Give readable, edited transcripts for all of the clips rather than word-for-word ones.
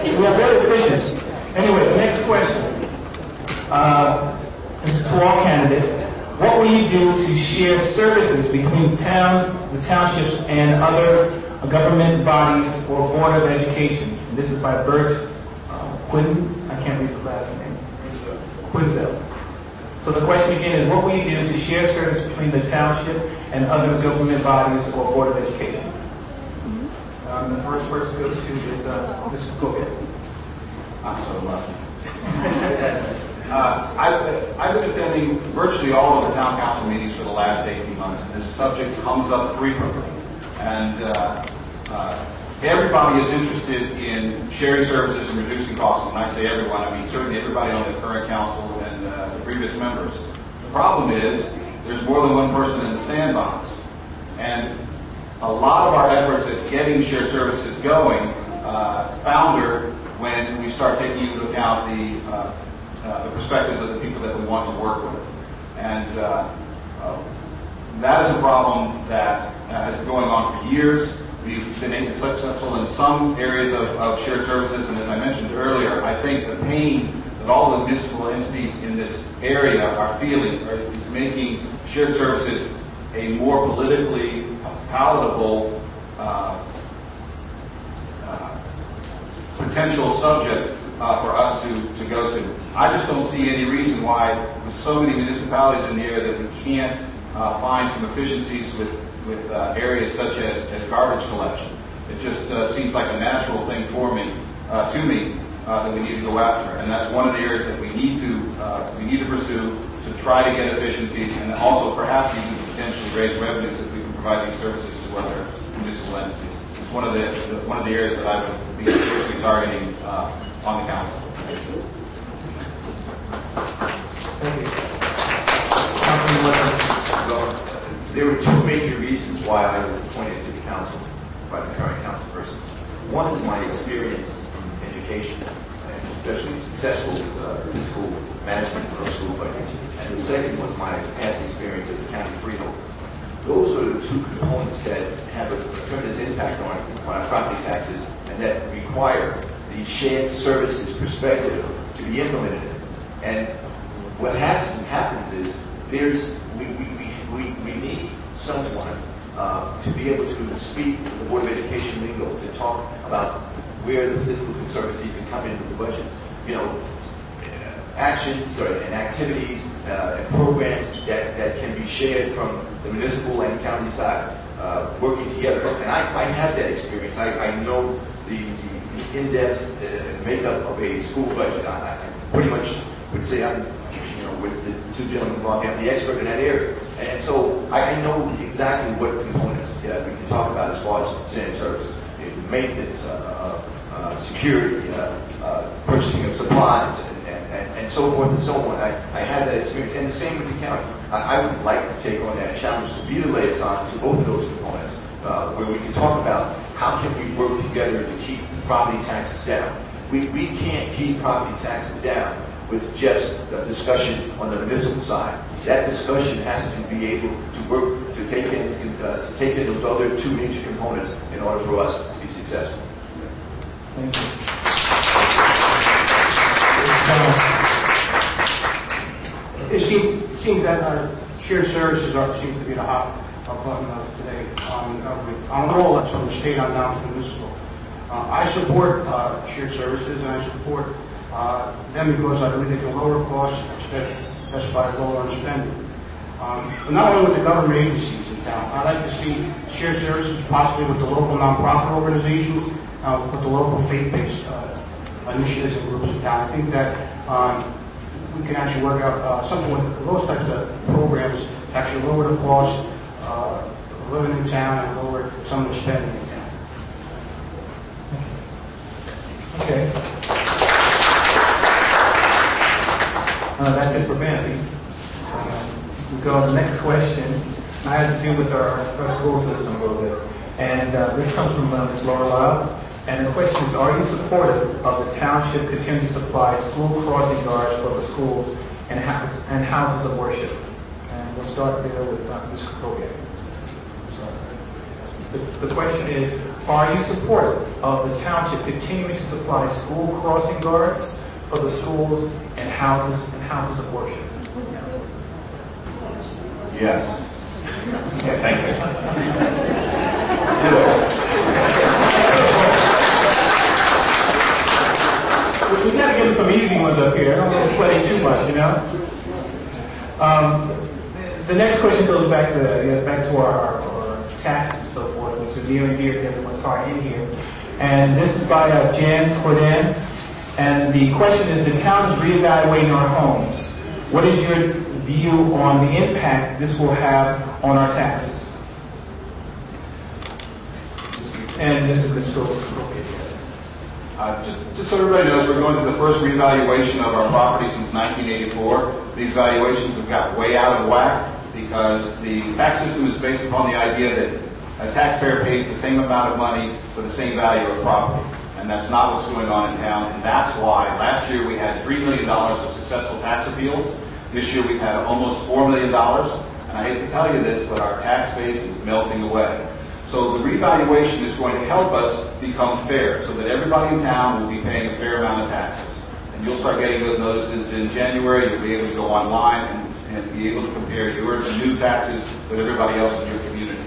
We are very efficient. Anyway, the next question. This is to all candidates. What will you do to share services between the townships, and other government bodies or Board of Education? And this is by Bert Quinn. I can't read the last name. Quinzel. So the question again is, what will you do to share service between the township and other government bodies or Board of Education? The first person goes to is Mr. Cook. I'm so lucky. I've been attending virtually all of the town council meetings for the last 18 months, and this subject comes up frequently. And everybody is interested in sharing services and reducing costs. When I say everyone, I mean certainly everybody on the current council and the previous members. The problem is there's more than one person in the sandbox. And a lot of our efforts at getting shared services going founder when we start taking into account the perspectives of the people that we want to work with. And that is a problem that has been going on for years. We've been successful in some areas of shared services, and as I mentioned earlier, I think the pain that all the municipal entities in this area are feeling is making shared services a more politically palatable potential subject for us to go to. I just don't see any reason why, with so many municipalities in the area, that we can't find some efficiencies with areas such as garbage collection. It just seems like a natural thing for me, that we need to go after, and that's one of the areas that we need to pursue to try to get efficiencies, and also perhaps even potentially raise revenues if we can provide these services to other municipal entities. It's one of the areas that I would be seriously targeting on the council. Thank you. Well, there were two major reasons why I was appointed to the council by the current council persons. One is my experience in education, and especially successful school management of school budgets. And the second was my past experience as a county freeholder. Those are the two components that have a tremendous impact on our property taxes and that require the shared services perspective to be implemented. And what happens is we need someone to be able to speak with the Board of Education lingo, to talk about where the fiscal conservancy can come into the budget. Actions and activities and programs that can be shared from the municipal and county side, working together. And I have that experience. I know the in-depth makeup of a school budget. I pretty much would say I'm, with the two gentlemen involved, I'm the expert in that area. And so I know exactly what components we can talk about as far as shared services, maintenance, security, purchasing of supplies, and so forth and so on. I had that experience, and the same with the county. I would like to take on that challenge to be the liaison to both of those components, where we can talk about how can we work together to keep property taxes down. We can't keep property taxes down with just a discussion on the municipal side. That discussion has to be able to work to take in those other two major components in order for us to be successful. Thank you. It seems that shared services seems to be the hot button of today on all levels, from the state on down to the municipal. I support shared services, and I support them because I believe they can lower costs just by lowering spending. But not only with the government agencies in town, I like to see shared services possibly with the local nonprofit organizations, with the local faith-based initiatives and groups in town. I think that we can actually work out something with those types of programs to actually lower the cost of living in town and lower some of the spending in town. Okay. That's it for vanity. We go to the next question. It has to do with our school system a little bit. And this comes from Ms. Laura Lyle. And the question is, are you supportive of the township continuing to supply school crossing guards for the schools and houses of worship? And we'll start there with Mr. Kogan. The question is, Are you supportive of the township continuing to supply school crossing guards for the schools and houses of worship? Yes. Yeah, thank you. We got to give them some easy ones up here. I don't want to sweat too much, you know. The next question goes back to our taxes and so forth, which is near and dear to everyone's heart in here. And this is by Jan Corden. And the question is, the town is reevaluating our homes. What is your view on the impact this will have on our taxes? And this is the scope of appropriate, yes. Just so everybody knows, we're going through the first reevaluation of our property since 1984. These valuations have got way out of whack because the tax system is based upon the idea that a taxpayer pays the same amount of money for the same value of property. And that's not what's going on in town. And that's why last year we had $3 million of successful tax appeals. This year we've had almost $4 million. And I hate to tell you this, but our tax base is melting away. So the revaluation is going to help us become fair so that everybody in town will be paying a fair amount of taxes. And you'll start getting those notices in January. You'll be able to go online and be able to compare your new taxes with everybody else in your community.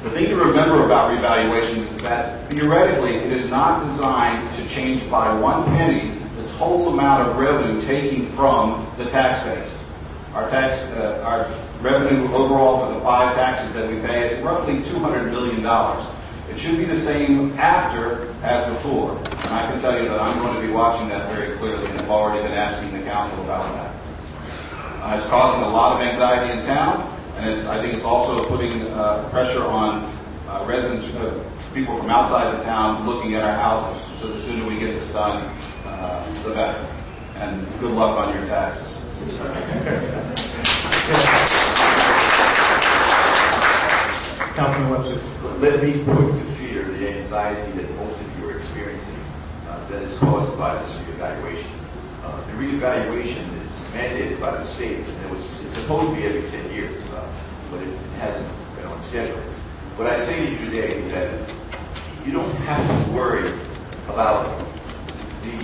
The thing to remember about revaluation is that theoretically it is not designed to change by 1 penny the total amount of revenue taken from the tax base. Our revenue overall for the 5 taxes that we pay is roughly $200 million. It should be the same after as before. And I can tell you that I'm going to be watching that very clearly, and I've already been asking the council about that. It's causing a lot of anxiety in town, and I think it's also putting pressure on residents, people from outside the town looking at our houses. So the sooner we get this done, the better. And good luck on your taxes. Councilman Webster. Let me put to fear the anxiety that most of you are experiencing that is caused by this reevaluation. The reevaluation is mandated by the state, and it's supposed to be every 10 years, but it hasn't been on schedule. What I say to you today is that you don't have to worry about the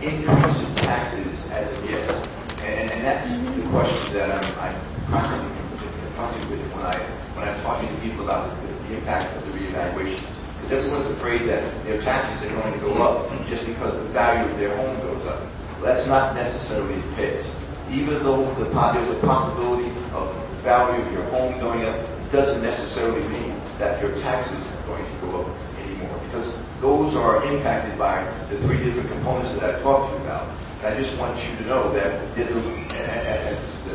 increase in taxes as of yet. And that's the question that I'm constantly confronted with when I'm talking to people about the impact of the reevaluation. Because everyone's afraid that their taxes are going to go up just because the value of their home goes up. Well, that's not necessarily the case. Even though there's a possibility of the value of your home going up, it doesn't necessarily mean that your taxes are going to go up anymore. Because those are impacted by the 3 different components that I've talked to you about. And I just want you to know that there's as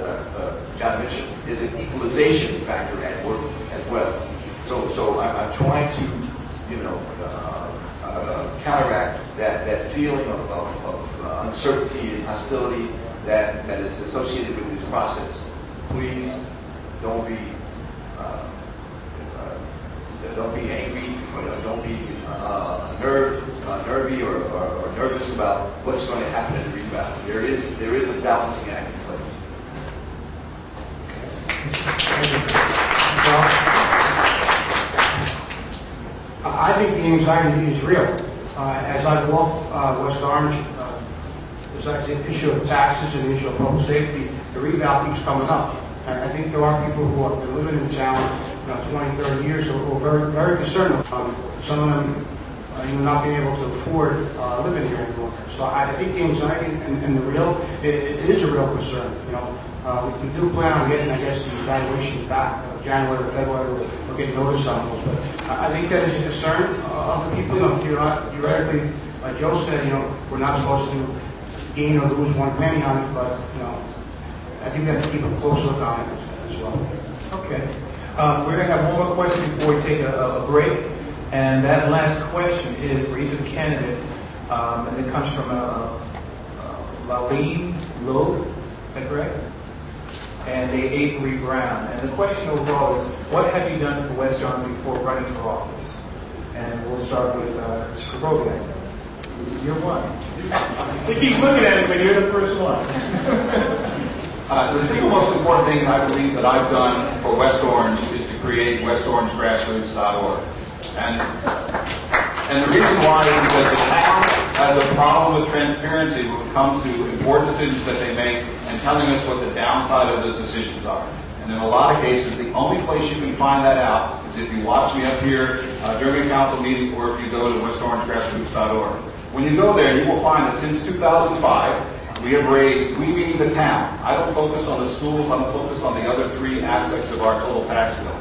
John mentioned, there's an equalization factor at work as well. So I'm trying to, counteract that feeling of uncertainty and hostility that is associated with this process. Please don't be angry, or don't be nervy or nervous about what's going to happen in the reval. There is a balancing act in place. I think the anxiety is real. As I walk West Orange, there's actually an issue of taxes and an issue of public safety. The reval keeps coming up. And I think there are people who have been living in town 20, 30 years who are very, very concerned. Some of them not being able to afford living here anymore. So I think the anxiety and the real, it is a real concern. We do plan on getting, I guess, the evaluations back January or February. We'll get notice on those. But I think that is a concern of the people. Theoretically, like Joe said, we're not supposed to gain or lose 1 penny on it, but I think we have to keep a close look on it as well. Okay. We're going to have one more question before we take a break. And that last question is for each of the candidates. And it comes from Laleen Loeb. Is that correct? And they Avery Brown. And the question overall is, what have you done for West Orange before running for office? And we'll start with Mr. Rogan. You're one. They keep looking at it, but you're the first one. The single most important thing I believe that I've done for West Orange is to create WestOrangeGrassroots.org. And the reason why is because the town has a problem with transparency when it comes to important decisions that they make and telling us what the downside of those decisions are. And in a lot of cases, the only place you can find that out is if you watch me up here during a council meeting or if you go to westorangegrassroots.org. When you go there, you will find that since 2005, we have raised, we meaning the town. I don't focus on the schools, I'm focused on the other three aspects of our total tax bill.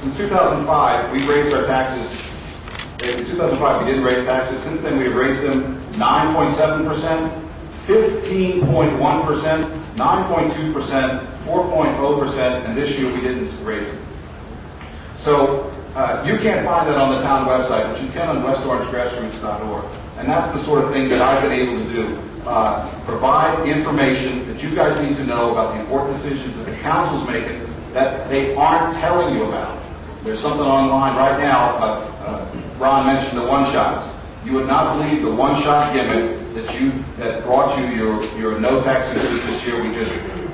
In 2005, we raised our taxes. In 2005, we didn't raise taxes. Since then, we have raised them 9.7%, 15.1%, 9.2%, 4.0%, and this year we didn't raise them. So you can't find that on the town website, but you can on westorangegrassroots.org. And that's the sort of thing that I've been able to do. Provide information that you guys need to know about the important decisions that the council's making that they aren't telling you about. There's something online right now. Ron mentioned the one-shots. You would not believe the one-shot gimmick that brought you your no tax increase this year.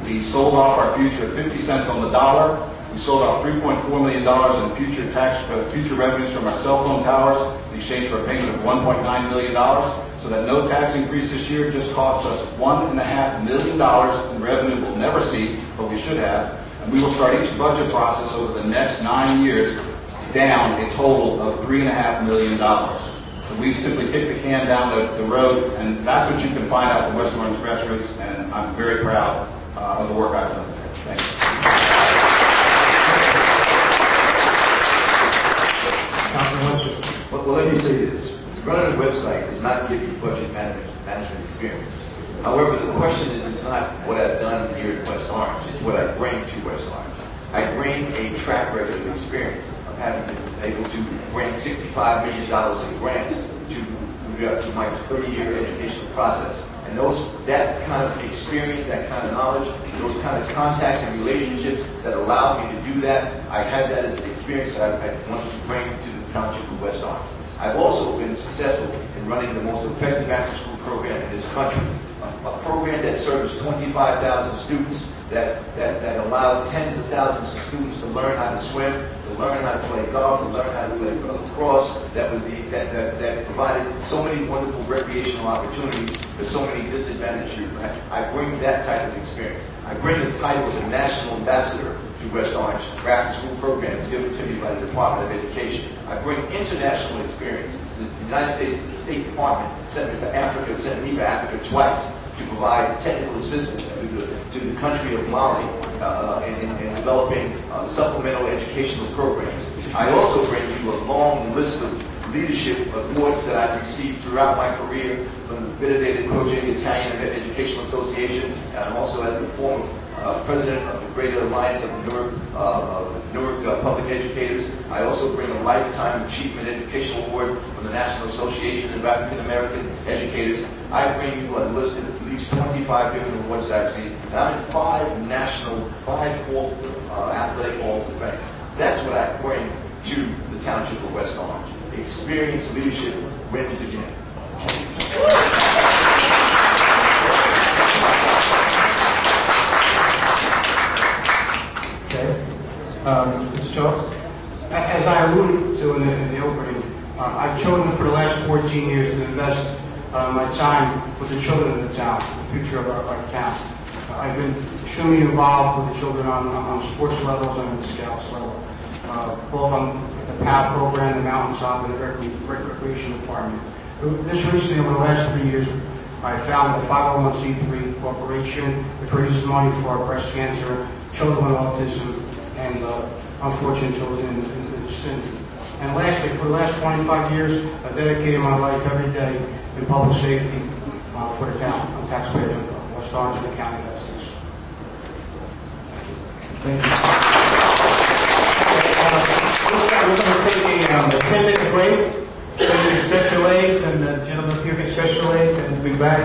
We sold off our future at 50 cents on the dollar. We sold off $3.4 million in future revenues from our cell phone towers in exchange for a payment of $1.9 million. So that no tax increase this year just cost us $1.5 million in revenue we'll never see, but we should have. And we will start each budget process over the next 9 years down a total of $3.5 million. So we've simply kicked the can down the road, and that's what you can find out from West Orange Grassroots, and I'm very proud of the work I've done. Thank you. Well, let me say this. Running a website does not give you budget management experience. However, the question is not what I've done here at West Orange, it's what I bring to West Orange. I bring a track record of experience. I'm having been able to bring $65 million in grants to my 30-year educational process. And that kind of experience, that kind of knowledge, those kind of contacts and relationships that allowed me to do that, I had that as an experience that I wanted to bring to the Township of West Orange. I've also been successful in running the most effective after-school program in this country, a program that serves 25,000 students, that allowed tens of thousands of students to learn how to swim, to learn how to play golf, to learn how to play lacrosse, that provided so many wonderful recreational opportunities for so many disadvantaged youth. I bring that type of experience. I bring the title of National Ambassador to West Orange for after-school programs given to me by the Department of Education. I bring international experience. The United States State Department sent me to Africa, sent me to Africa twice to provide technical assistance to the country of Mali in developing supplemental educational programs. I also bring you a long list of leadership awards that I've received throughout my career from the Benedetto Croce Italian Educational Association, and also as the former president of the Greater Alliance of Newark Public Educators. I also bring a Lifetime Achievement Educational Award from the National Association of African American Educators. I bring you a list of at least 25 different awards that I've seen. And I'm in 5 full athletic halls of fame. That's what I bring to the Township of West Orange. Experience, leadership, wins again. Mr. Charles? As I alluded to in the opening, I've chosen for the last 14 years to invest my time with the children of the town, the future of our town. I've been extremely involved with the children on sports levels and the Scouts level, both on the PAL program, the Mountain Soccer, and the Recreation Department. This recently, over the last 3 years, I founded a 501c3 corporation which raises money for our breast cancer, children with autism, and unfortunate children in the vicinity. And lastly, for the last 25 years, I've dedicated my life every day in public safety for the town, taxpayers of West Orange and the county of Essex. Thank you. We're going to take a 10-minute break. So you can stretch your legs, and the gentleman up here can stretch your legs, and we'll be back.